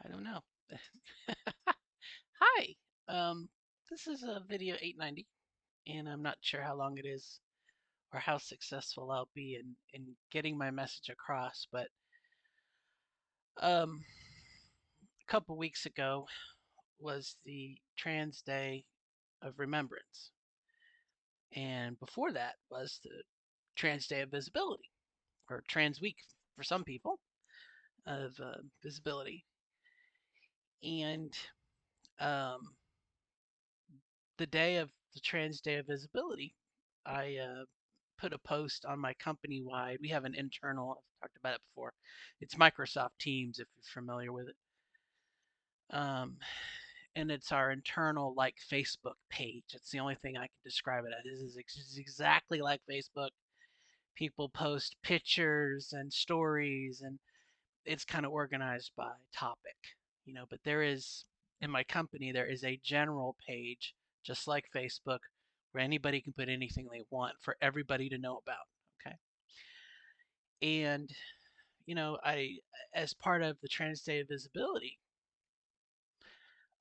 I don't know. Hi. Um, this is a video 890, and I'm not sure how long it is or how successful I'll be in getting my message across. But a couple weeks ago was the Trans Day of Remembrance, and before that was the Trans Day of Visibility, or Trans Week for some people of visibility. And um, the day of the Trans Day of Visibility, I put a post on my company wide. We have an internal, I've talked about it before. It's Microsoft Teams, if you're familiar with it. Um, and it's our internal, like, Facebook page. It's the only thing I can describe it as. It's exactly like Facebook. People post pictures and stories, and it's kind of organized by topic, but there is, in my company, there is a general page, just like Facebook, where anybody can put anything they want for everybody to know about. Okay. And, as part of the Trans Day of Visibility,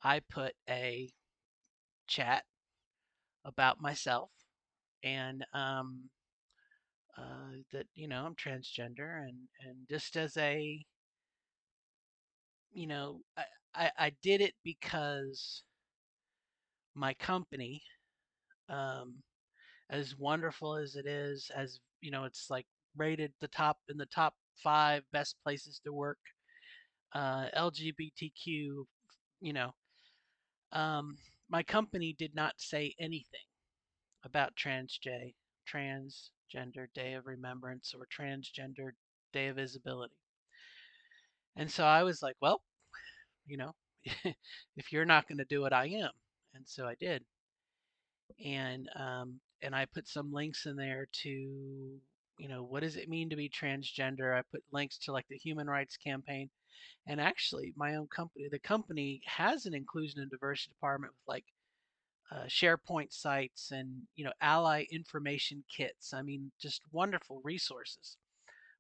I put a chat about myself and that, I'm transgender, and just as a, I did it because my company, um, as wonderful as it is, as it's like rated in the top five best places to work, LGBTQ, you know, um, my company did not say anything about Transgender Day of Remembrance or Transgender Day of Visibility. And so I was like, well, you know, if you're not going to do it, I am. And so I did. And I put some links in there to, what does it mean to be transgender. I put links to, like, the Human Rights Campaign, and actually my own company. The company has an inclusion and diversity department with, like, SharePoint sites and, ally information kits. I mean, just wonderful resources.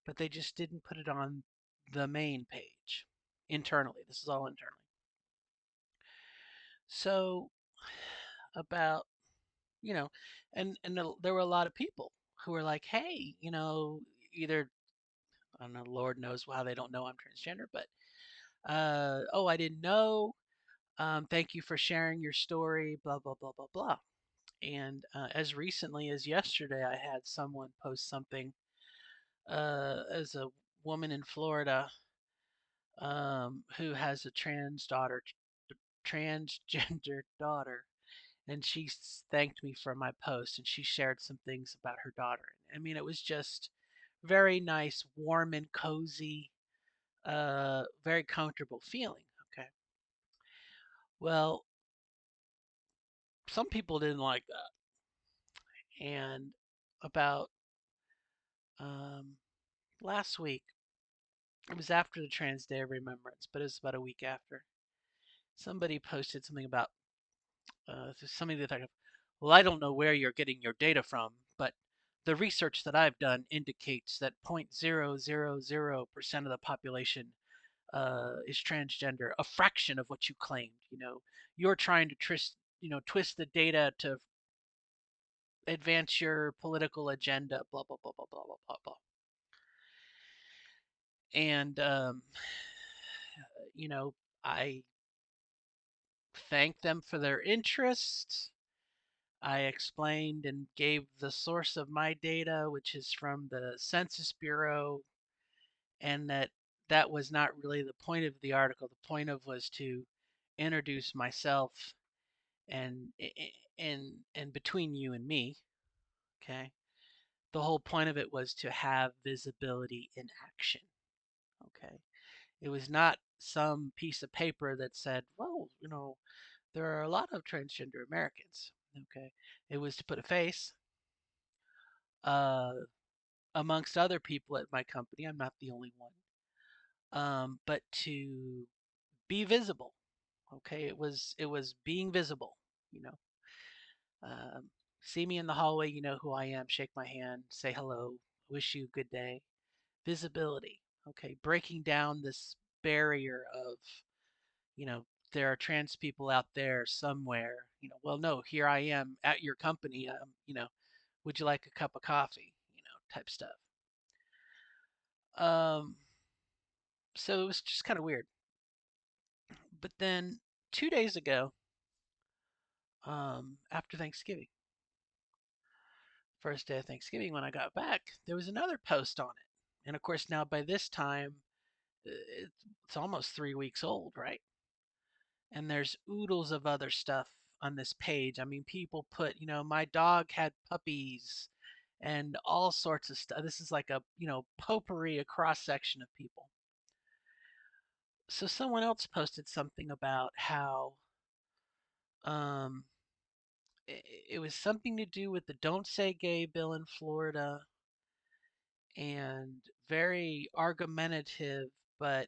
But they just didn't put it on the main page internally. This is all internally. So about you know, and there were a lot of people who were like, "Hey, either, I don't know, Lord knows why they don't know I'm transgender, but oh, I didn't know. Thank you for sharing your story. Blah blah blah blah blah." And as recently as yesterday, I had someone post something as a woman in Florida who has a transgender daughter, and she thanked me for my post, and she shared some things about her daughter. I mean, it was just very nice, warm and cozy, very comfortable feeling. Okay. Well, some people didn't like that. And about um, last week, it was after the Trans Day of Remembrance, but it was about a week after, somebody posted something about something that I, well, I don't know where you're getting your data from, but the research that I've done indicates that 0.000% of the population is transgender, a fraction of what you claimed. You're trying to twist the data to advance your political agenda. Blah blah blah blah blah blah blah blah. And you know, I thanked them for their interest. I explained and gave the source of my data, which is from the Census Bureau, and that was not really the point of the article. The point of was to introduce myself, and and between you and me, okay, the whole point of it was to have visibility in action. Okay, it was not some piece of paper that said, well, there are a lot of transgender Americans. Okay, it was to put a face uh, amongst other people at my company. I'm not the only one. But to be visible. Okay, it was being visible. You know, um, see me in the hallway. You know who I am. Shake my hand. Say hello. Wish you a good day. Visibility. Okay, breaking down this barrier of you know, there are trans people out there somewhere. Well, no, here I am at your company. Would you like a cup of coffee? Type stuff. Um, so it was just kind of weird. But then 2 days ago, after Thanksgiving, first day of Thanksgiving, when I got back, there was another post on it. And of course, now by this time, it's almost 3 weeks old, right? And there's oodles of other stuff on this page. I mean, people put, my dog had puppies and all sorts of stuff. This is like a, potpourri, a cross section of people. So someone else posted something about how um, it was something to do with the Don't Say Gay bill in Florida and very argumentative, but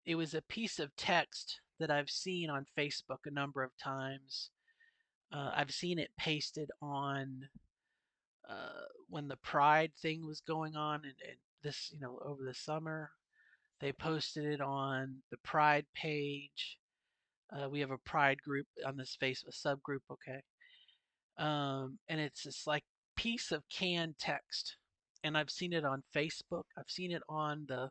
it was a piece of text that I've seen on Facebook a number of times. I've seen it pasted on when the Pride thing was going on, and this, over the summer. They posted it on the Pride page. We have a Pride group on this Facebook subgroup, okay? And it's this like piece of canned text, and I've seen it on Facebook. I've seen it on the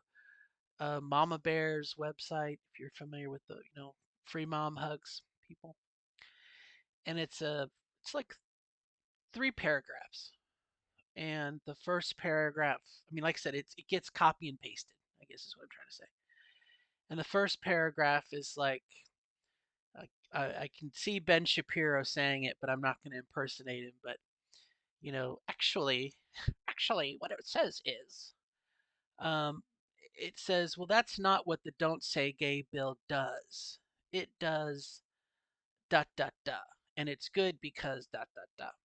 Mama Bear's website, if you're familiar with the free mom hugs people. And it's like 3 paragraphs, and the first paragraph, I mean, like I said, it gets copy and pasted, I guess is what I'm trying to say. And the first paragraph is like, I can see Ben Shapiro saying it, but I'm not going to impersonate him. But actually, what it says is, um, it says, well, that's not what the Don't Say Gay bill does. It does dot dot dot, and it's good because dot dot dot.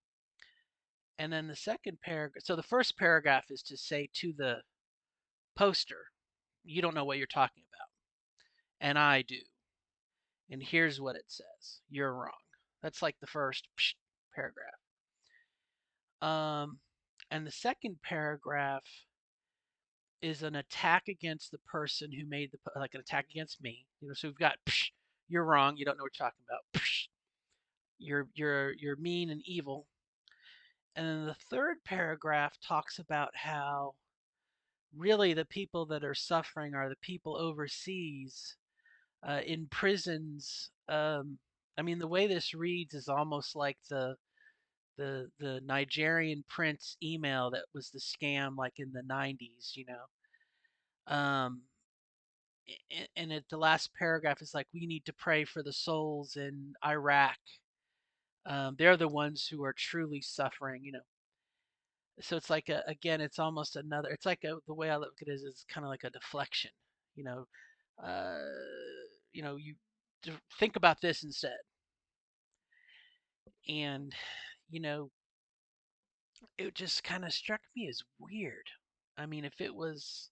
And then the second paragraph. So the first paragraph is to say to the poster, you don't know what you're talking about, and I do. And here's what it says. You're wrong. That's like the first paragraph. Um, and the second paragraph is an attack against the person who made like an attack against me. So we've got you're wrong. You don't know what you're talking about. You're mean and evil. And then the third paragraph talks about how really the people that are suffering are the people overseas in prisons. I mean, the way this reads is almost like the Nigerian prince email that was the scam like in the 90s, Um, and at the last paragraph is like, we need to pray for the souls in Iraq. They're the ones who are truly suffering. So it's like again, it's almost another. It's like the way I look at it is kind of like a deflection. You know, uh, you think about this instead, and you know, it just kind of struck me as weird. I mean, if it was,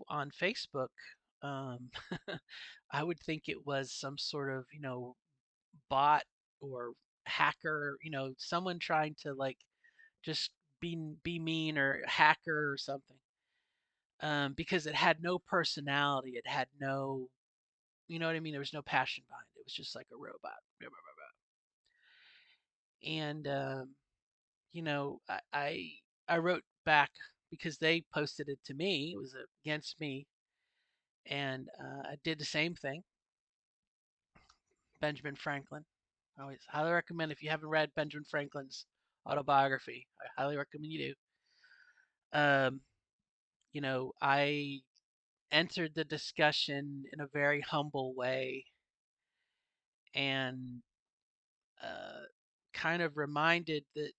on Facebook, um, I would think it was some sort of, bot or hacker, someone trying to like just be mean or hacker or something. Because it had no personality, it had no, you know what I mean? There was no passion behind it. It was just like a robot. And I wrote back because they posted it to me. It was against me, and I did the same thing. Benjamin Franklin. I always highly recommend, if you haven't read Benjamin Franklin's autobiography, I highly recommend you do. I entered the discussion in a very humble way and uh, kind of reminded that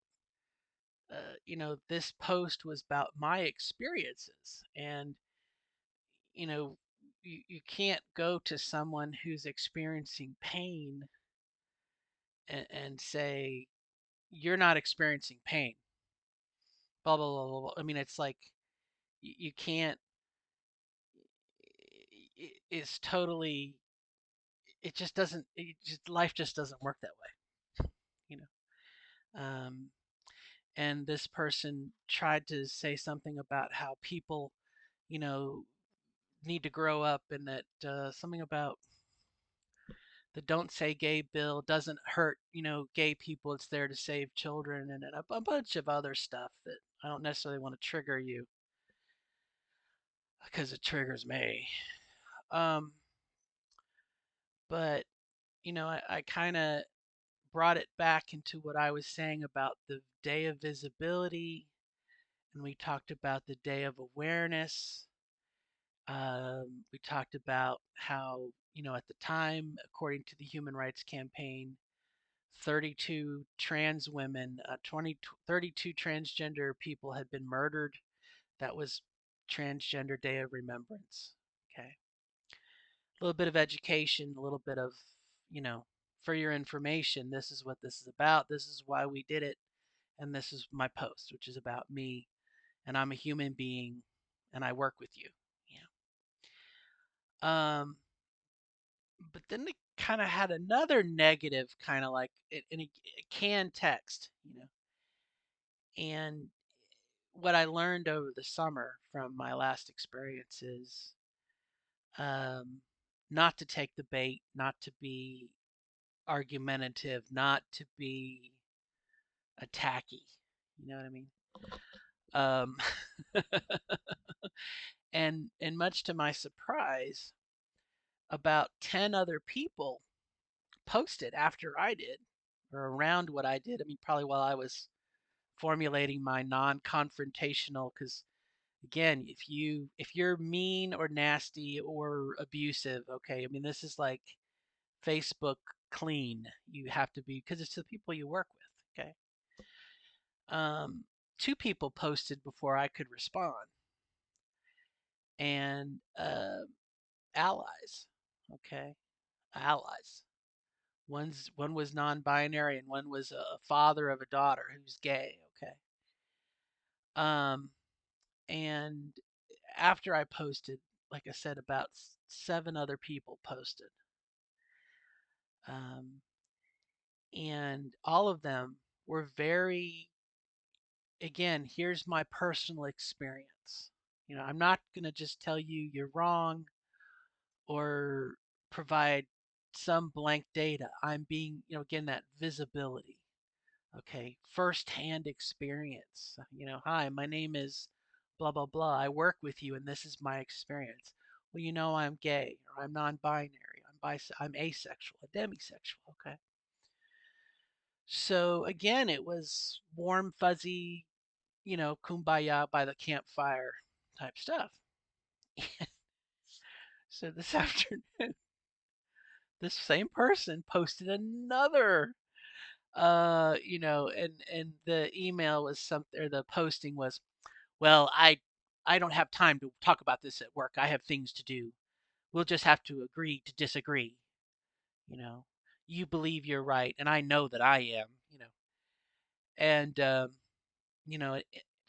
this post was about my experiences, and you know you can't go to someone who's experiencing pain and say you're not experiencing pain, blah blah blah blah, blah. I mean, it's like you can't. It's totally. It just doesn't. Life just doesn't work that way, you know. And this person tried to say something about how people, you know, need to grow up, and that something about. the Don't Say Gay bill doesn't hurt, gay people. It's there to save children, and a bunch of other stuff that I don't necessarily want to trigger you because it triggers me. Um, but I kind of brought it back into what I was saying about the day of visibility, and we talked about the day of awareness. We talked about how, at the time, according to the Human Rights Campaign, 32 trans women, 32 transgender people had been murdered. That was Transgender Day of Remembrance. Okay. A little bit of education, a little bit of, you know, for your information, this is what this is about. This is why we did it. And this is my post, which is about me. And I'm a human being and I work with you. Um, but then they kind of had another negative, kind of like in a canned text, And what I learned over the summer from my last experience is um, not to take the bait, not to be argumentative, not to be attacky. You know what I mean? Um, and much to my surprise, about 10 other people posted after I did, or around what I did. I mean, probably while I was formulating my non-confrontational, because again, if you're mean or nasty or abusive, okay, I mean, this is like Facebook clean. You have to be, because it's the people you work with. Okay. um, Two people posted before I could respond, and allies. Okay, allies. One was non-binary, and one was a father of a daughter who's gay. Okay. Um, and after I posted, like I said, about seven other people posted, um, and all of them were very, again, here's my personal experience. I'm not going to just tell you you're wrong or provide some blank data. I'm being, again, that visibility. Okay, firsthand experience. Hi, my name is blah, blah, blah. I work with you and this is my experience. Well, I'm gay or I'm non binary. I'm asexual, a demisexual. Okay. So again, it was warm, fuzzy, kumbaya by the campfire type stuff. So this afternoon, this same person posted another, and the email was something, or the posting was, well, I don't have time to talk about this at work. I have things to do. We'll just have to agree to disagree. You know, you believe you're right, and I know that I am. And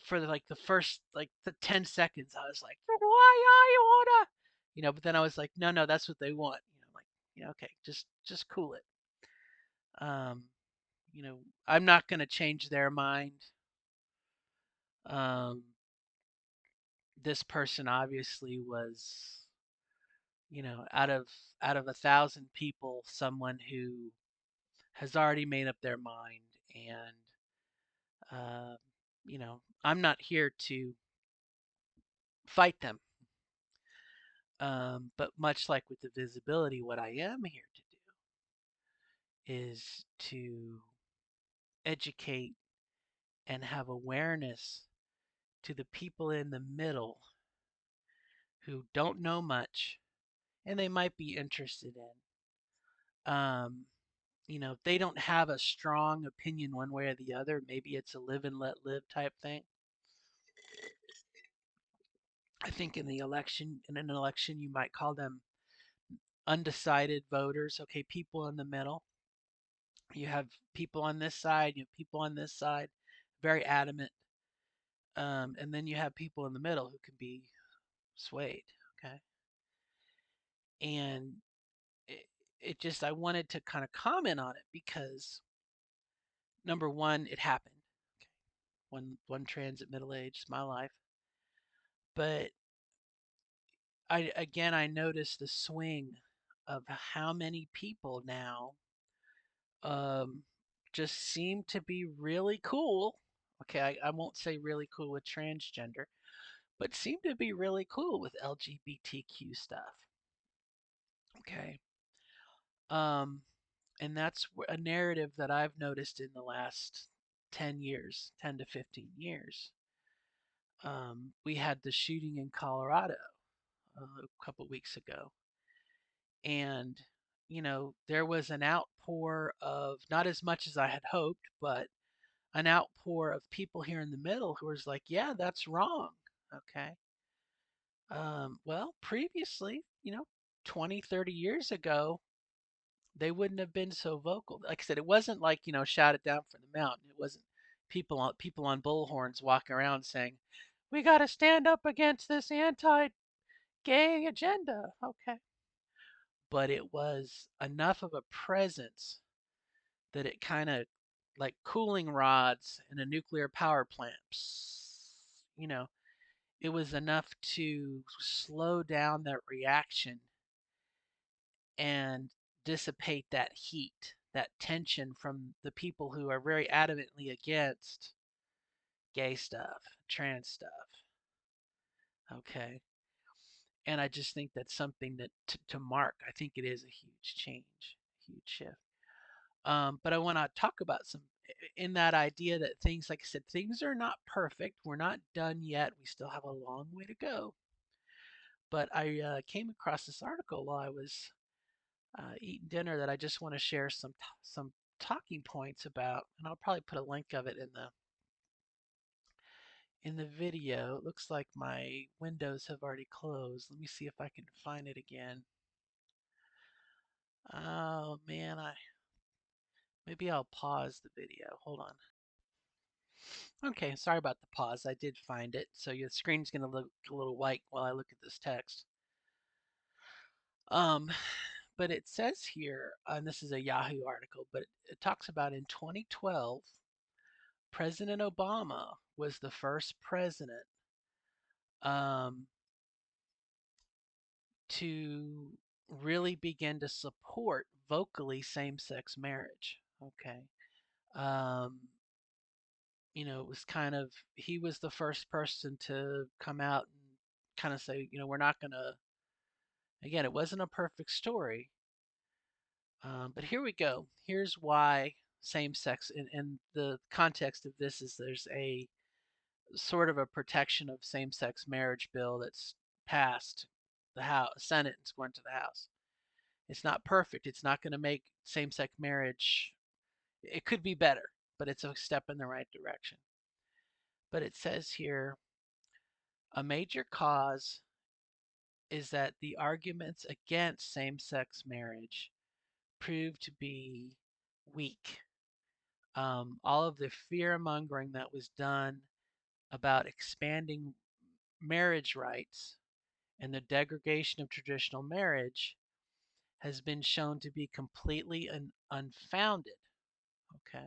for like the first like the 10 seconds, I was like, why are you wanna? But then I was like, no, no, that's what they want. Like, okay, just cool it. Um, I'm not gonna change their mind. Um, this person obviously was, out of 1,000 people, someone who has already made up their mind, and uh, I'm not here to fight them. But much like with the visibility, what I am here to do is to educate and have awareness to the people in the middle who don't know much and they might be interested in. They don't have a strong opinion one way or the other. Maybe it's a live and let live type thing. I think in an election, you might call them undecided voters. Okay, people in the middle. You have people on this side, you have people on this side, very adamant. And then you have people in the middle who can be swayed. Okay. And it just, I wanted to kind of comment on it because number one, it happened. Okay. One transit middle age is my life. But I noticed the swing of how many people now um, just seem to be really cool. Okay, I won't say really cool with transgender, but seem to be really cool with LGBTQ stuff. Okay. Um, and that's a narrative that I've noticed in the last 10 years, 10 to 15 years. We had the shooting in Colorado a couple weeks ago, and there was an outpour of, not as much as I had hoped, but an outpour of people here in the middle who was like, yeah, that's wrong. Okay. Well, previously, 20, 30 years ago, they wouldn't have been so vocal. Like I said, it wasn't like, shout it down from the mountain. It wasn't people on bullhorns walking around saying, we got to stand up against this anti-gay agenda. Okay. But it was enough of a presence that it kind of, like cooling rods in a nuclear power plant. You know, it was enough to slow down that reaction and dissipate that heat, that tension from the people who are very adamantly against gay stuff, trans stuff. Okay. And I just think that's something that to mark, I think it is a huge change, a huge shift. But I want to talk about some in that idea that things, like I said, things are not perfect. We're not done yet. We still have a long way to go. But I came across this article while I was eating dinner that I just want to share some talking points about, and I'll probably put a link of it in the video. It looks like my windows have already closed. Let me see if I can find it again. Oh man, I maybe I'll pause the video. Hold on. Okay, sorry about the pause. I did find it. So your screen's going to look a little white while I look at this text. Um, but it says here, and this is a Yahoo article, but it talks about in 2012, President Obama was the first president um, to really begin to support vocally same-sex marriage. Okay. Um, it was kind of, he was the first person to come out and kind of say, we're not going to, again, it wasn't a perfect story. But here we go. Here's why same sex, in the context of this, is there's a sort of a protection of same sex marriage bill that's passed the House, Senate, and it's going to the House. It's not perfect. It's not going to make same sex marriage, it could be better, but it's a step in the right direction. But it says here a major cause is that the arguments against same sex marriage proved to be weak. All of the fear mongering that was done about expanding marriage rights and the degradation of traditional marriage has been shown to be completely unfounded. Okay.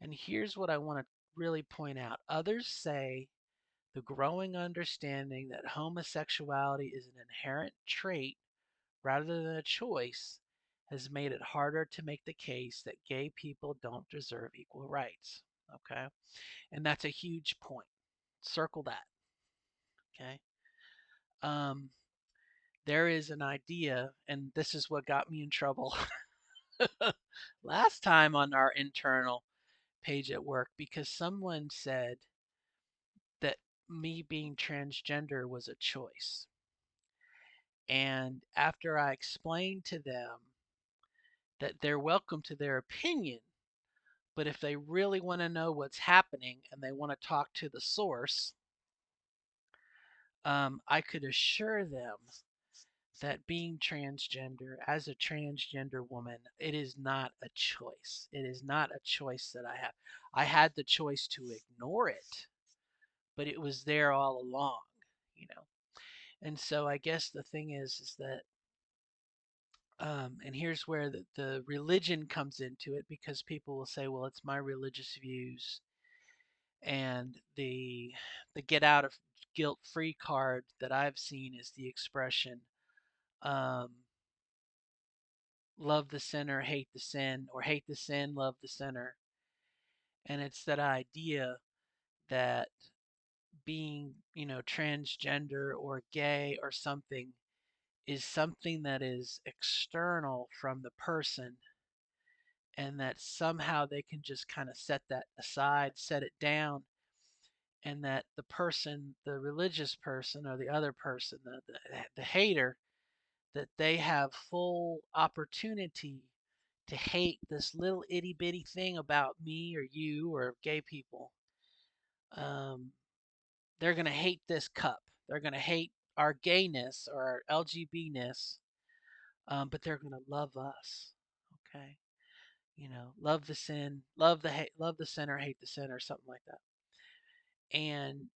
And here's what I want to really point out. Others say the growing understanding that homosexuality is an inherent trait rather than a choice has made it harder to make the case that gay people don't deserve equal rights. Okay. And that's a huge point. Circle that. Okay. Um, there is an idea, and this is what got me in trouble last time on our internal page at work, because someone said that me being transgender was a choice. And after I explained to them that they're welcome to their opinion, but if they really want to know what's happening and they want to talk to the source, I could assure them that being transgender, as a transgender woman, it is not a choice. It is not a choice that I have. I had the choice to ignore it, but it was there all along, you know. And so I guess the thing is that, and here's where the religion comes into it, because people will say, well, it's my religious views, and the get out of guilt free card that I've seen is the expression. Um, love the sinner, hate the sin, or hate the sin, love the sinner. And it's that idea that being, transgender or gay or something is something that is external from the person, and that somehow they can just kind of set that aside, set it down, and that the person, the religious person or the other person, the hater, that they have full opportunity to hate this little itty bitty thing about me or you or gay people. Um, they're going to hate this cup. They're going to hate our gayness or our LGBTness, but they're going to love us. Okay, love the sin, love the sinner, hate the sinner, something like that. And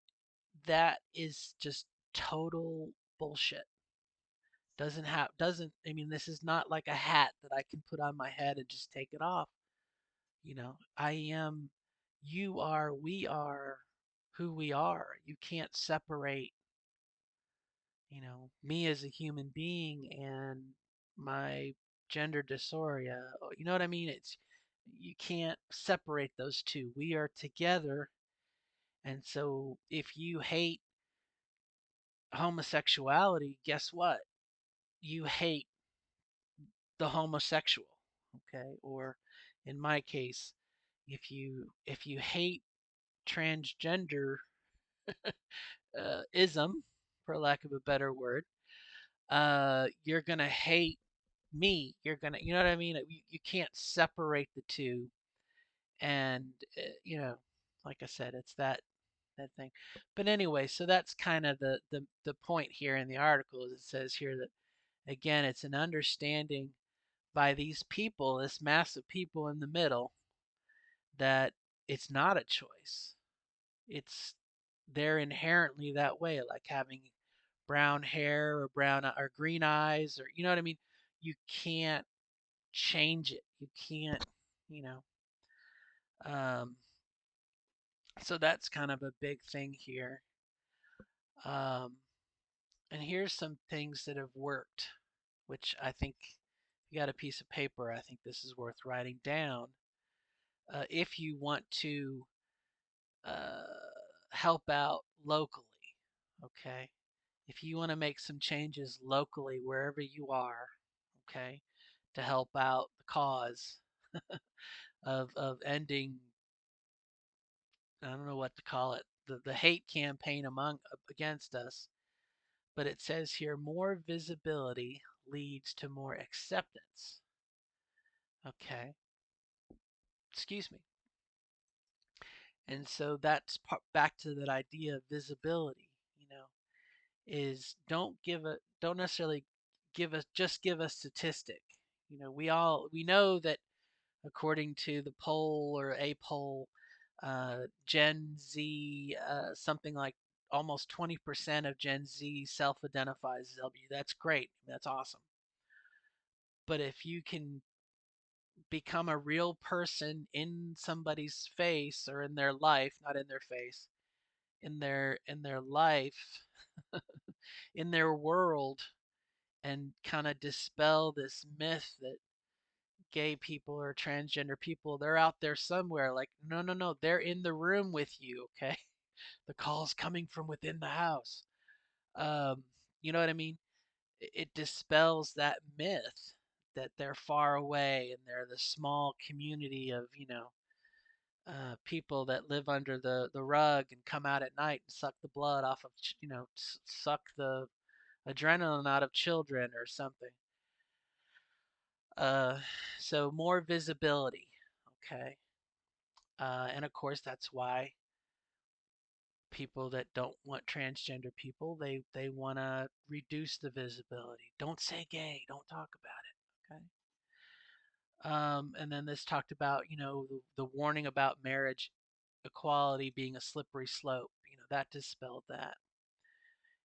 that is just total bullshit. Doesn't I mean, this is not like a hat that I can put on my head and just take it off. I am, you are, we are who we are. You can't separate, me as a human being and my gender dysphoria. You know what I mean? You can't separate those two. We are together. And so if you hate homosexuality, guess what? You hate the homosexual, okay? Or in my case, if you hate transgender ism, for lack of a better word, you're gonna hate me. You know what I mean? You can't separate the two, and like I said, it's that thing. But anyway, so that's kind of the point here in the article. Is it says here that again, it's an understanding by these people, this mass of people in the middle, that it's not a choice. It's they're inherently that way, like having brown hair or brown or green eyes, or you know what I mean. You can't change it. You can't, you know. Um, so that's kind of a big thing here. Um, and here's some things that have worked, which I think if you got a piece of paper, I think this is worth writing down. If you want to uh, help out locally, okay? If you want to make some changes locally wherever you are, okay, to help out the cause of ending, I don't know what to call it, the hate campaign against us. But it says here more visibility leads to more acceptance. Okay, excuse me. And so that's back to that idea of visibility. You know, is don't necessarily give a statistic. We know that according to the poll or a poll, Gen Z, something like almost 20% of Gen Z self-identifies as LGBTQ. That's great. That's awesome. But if you can become a real person in somebody's face or in their life, not in their face, in their life, in their world, and kind of dispel this myth that gay people or transgender people, they're out there somewhere. Like, no, no, no, they're in the room with you, okay? The call's coming from within the house. Um, you know what I mean? It dispels that myth that they're far away and they're the small community of, people that live under the rug and come out at night and suck the blood off of, suck the adrenaline out of children or something. Uh, so more visibility, okay? And of course, that's why people that don't want transgender people, they want to reduce the visibility. Don't say gay. Don't talk about it. Okay. And then this talked about, the warning about marriage equality being a slippery slope. That dispelled that.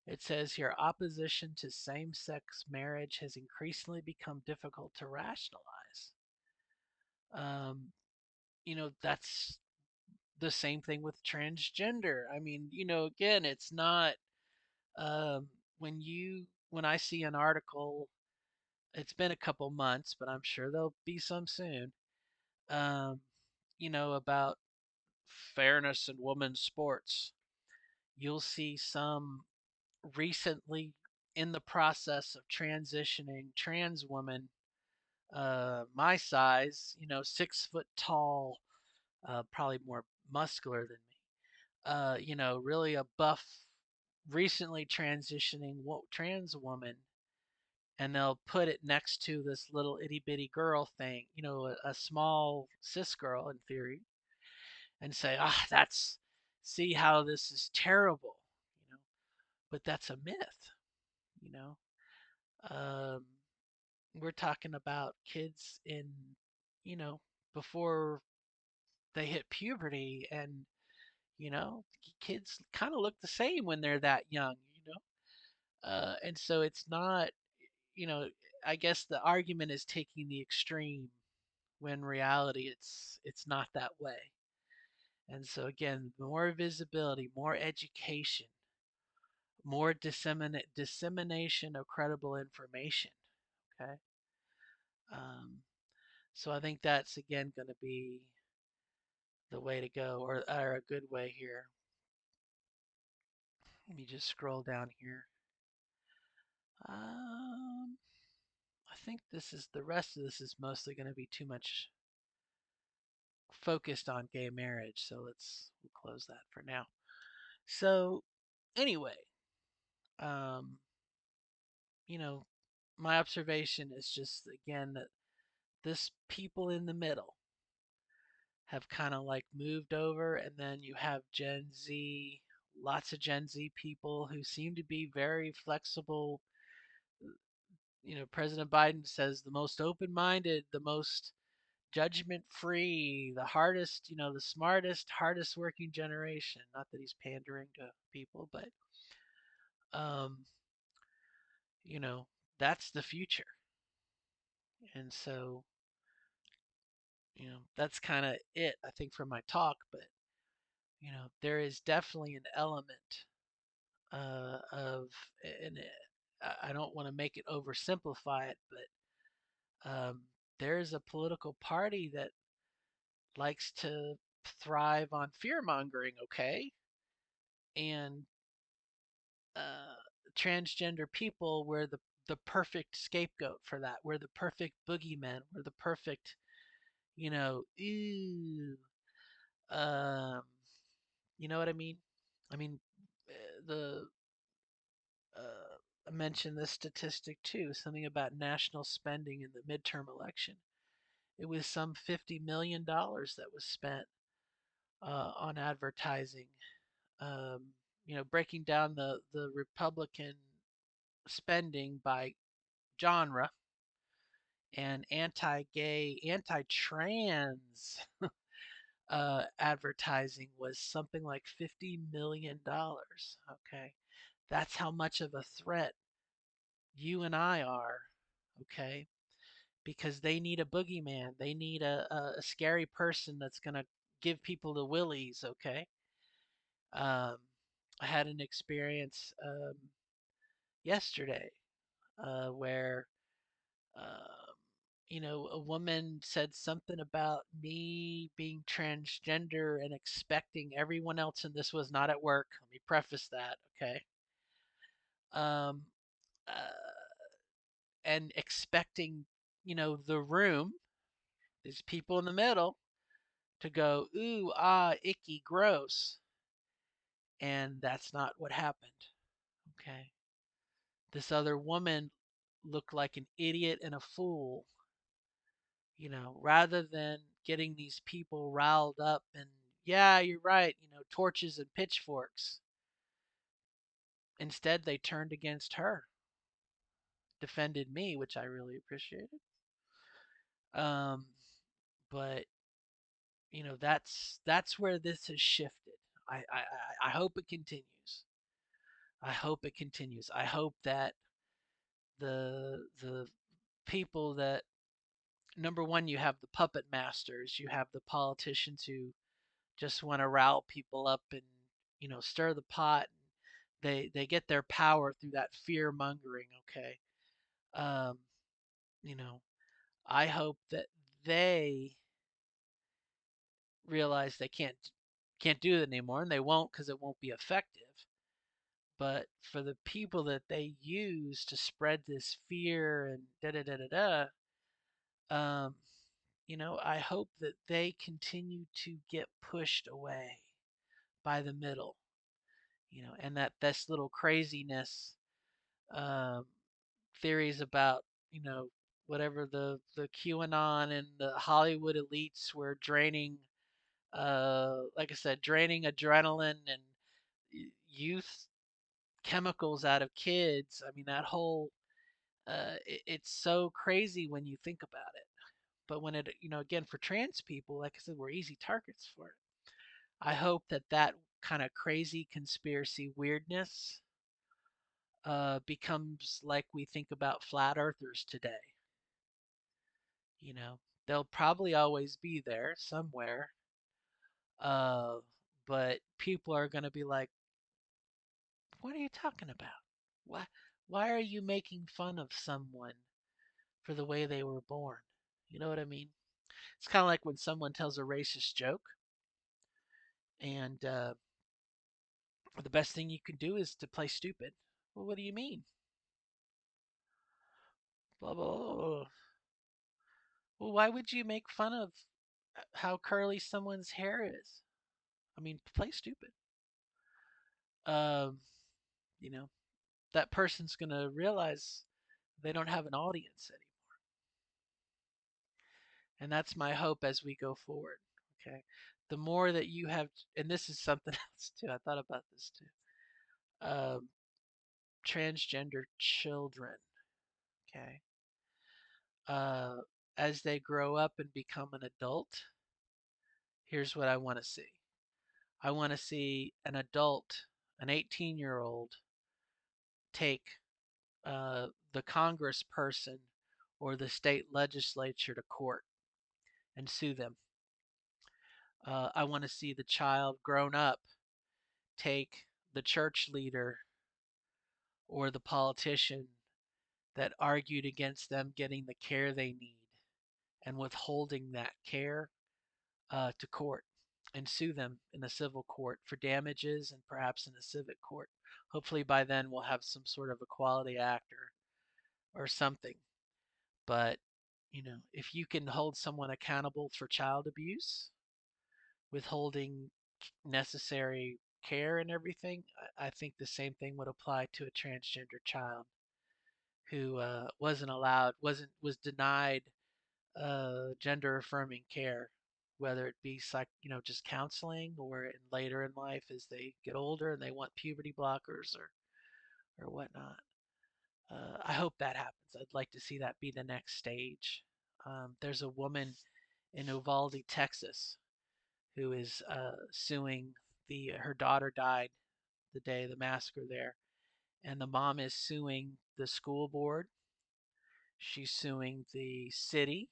It says here opposition to same sex marriage has increasingly become difficult to rationalize. Um, that's the same thing with transgender. I mean, again, it's not um, when I see an article It's been a couple months, but I'm sure there'll be some soon. Um, about fairness in women's sports. You'll see some recently in the process of transitioning trans women, my size, 6 foot tall, probably more muscular than me. Really a buff, recently transitioning trans woman, and they'll put it next to this little itty bitty girl thing, a small cis girl in theory, and say, that's, see how this is terrible, you know, but that's a myth, you know. Um, we're talking about kids in, you know, before they hit puberty, and kids kind of look the same when they're that young, and so it's not, you know, I guess the argument is taking the extreme when in reality it's not that way. And so again, more visibility, more education, more dissemination of credible information. Okay. Um, so I think that's again going to be the way to go, or a good way here. Let me just scroll down here. Um, I think this is the rest of this is mostly going to be too much focused on gay marriage, so we'll close that for now. So anyway, um, you know, my observation is just again that this people in the middle have kind of like moved over, and then you have Gen Z, lots of Gen Z people who seem to be very flexible. President Biden says the most open minded, the most judgment free, the hardest, the smartest, hardest working generation. Not that he's pandering to people, but, um, you know, that's the future. And so, that's kind of it, I think, for my talk. But, there is definitely an element of, and I don't want to make it oversimplify it, but there is a political party that likes to thrive on fear mongering, okay? And uh, transgender people were the perfect scapegoat for that. We're the perfect boogeymen. We're the perfect, ew. Um, you know what I mean? I mean, the I mentioned this statistic too, something about national spending in the midterm election. It was some $50 million that was spent on advertising. Um, breaking down the Republican spending by genre, and anti-gay, anti-trans advertising was something like $50 million. Okay, that's how much of a threat you and I are. Okay, because they need a boogeyman. They need a scary person that's gonna give people the willies. Okay. Um, I had an experience yesterday where um, a woman said something about me being transgender and expecting everyone else, and this was not at work. Let me preface that, okay? Um, uh, and expecting, the room, these people in the middle, to go, ooh, ah, icky, gross. And that's not what happened, okay? This other woman looked like an idiot and a fool, rather than getting these people riled up and, yeah, you're right, torches and pitchforks. Instead, they turned against her, defended me, which I really appreciated. Um, but that's where this has shifted. I hope it continues. I hope it continues. I hope that the people that, number one, you have the puppet masters, you have the politicians who just want to rile people up and stir the pot. They get their power through that fear mongering. Okay, um, you know, I hope that they realize they can't do it anymore, and they won't because it won't be effective. But for the people that they use to spread this fear and da da da da da, I hope that they continue to get pushed away by the middle, and that this little craziness, um, theories about, you know, whatever the QAnon and the Hollywood elites were draining, like I said, draining adrenaline and youth chemicals out of kids. I mean, that whole it's so crazy when you think about it. But when it, again, for trans people, like I said, we're easy targets for it. I hope that that kind of crazy conspiracy weirdness becomes like we think about flat earthers today. You know, they'll probably always be there somewhere, uh, but people are going to be like, "What are you talking about? Why, why are you making fun of someone for the way they were born?" You know what I mean? It's kind of like when someone tells a racist joke, and the best thing you can do is to play stupid. Well, what do you mean? Blah blah blah, blah. Well, why would you make fun of how curly someone's hair is? I mean, play stupid. Um, you know, that person's gonna realize they don't have an audience anymore, and that's my hope as we go forward. Okay, the more that you have, and this is something else too. I thought about this too. Transgender children. Okay, uh, as they grow up and become an adult, here's what I want to see. I want to see an adult, an 18-year-old, take the congressperson or the state legislature to court and sue them. I want to see the child grown up take the church leader or the politician that argued against them getting the care they need and withholding that care to court and sue them in a civil court for damages and perhaps in a civic court. Hopefully by then we'll have some sort of equality act or something. But, if you can hold someone accountable for child abuse, withholding necessary care and everything, I think the same thing would apply to a transgender child who wasn't allowed, was denied gender affirming care, whether it be just counseling or later in life as they get older and they want puberty blockers or whatnot. I hope that happens. I'd like to see that be the next stage. There's a woman in Uvalde, Texas, who is suing her daughter died the day of the massacre there, and the mom is suing the school board. She's suing the city.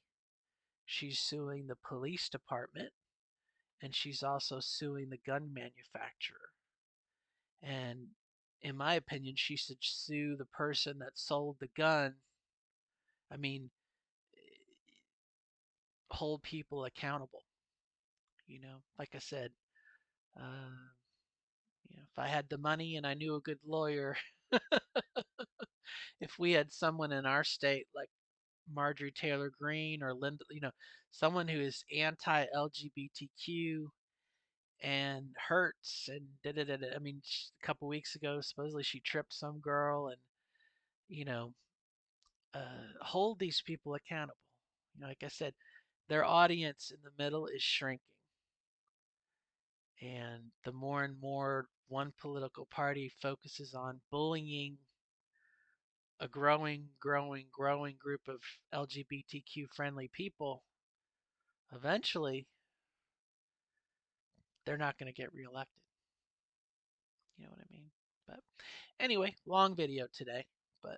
She's suing the police department, and she's also suing the gun manufacturer. And in my opinion, she should sue the person that sold the gun. I mean, hold people accountable. Like I said, uh, if I had the money and I knew a good lawyer, if we had someone in our state like Marjorie Taylor Greene or Linda, someone who is anti-LGBTQ and hurts and da da da. I mean, a couple weeks ago, supposedly she tripped some girl, and you know, hold these people accountable. Like I said, their audience in the middle is shrinking, and the more and more one political party focuses on bullying a growing group of LGBTQ friendly people, eventually they're not going to get reelected. You know what I mean? But anyway, long video today, but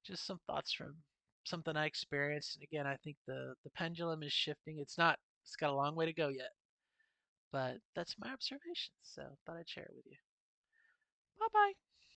just some thoughts from something I experienced. And again, I think the pendulum is shifting. It's got a long way to go yet, but that's my observations. So thought I'd share it with you. Bye bye.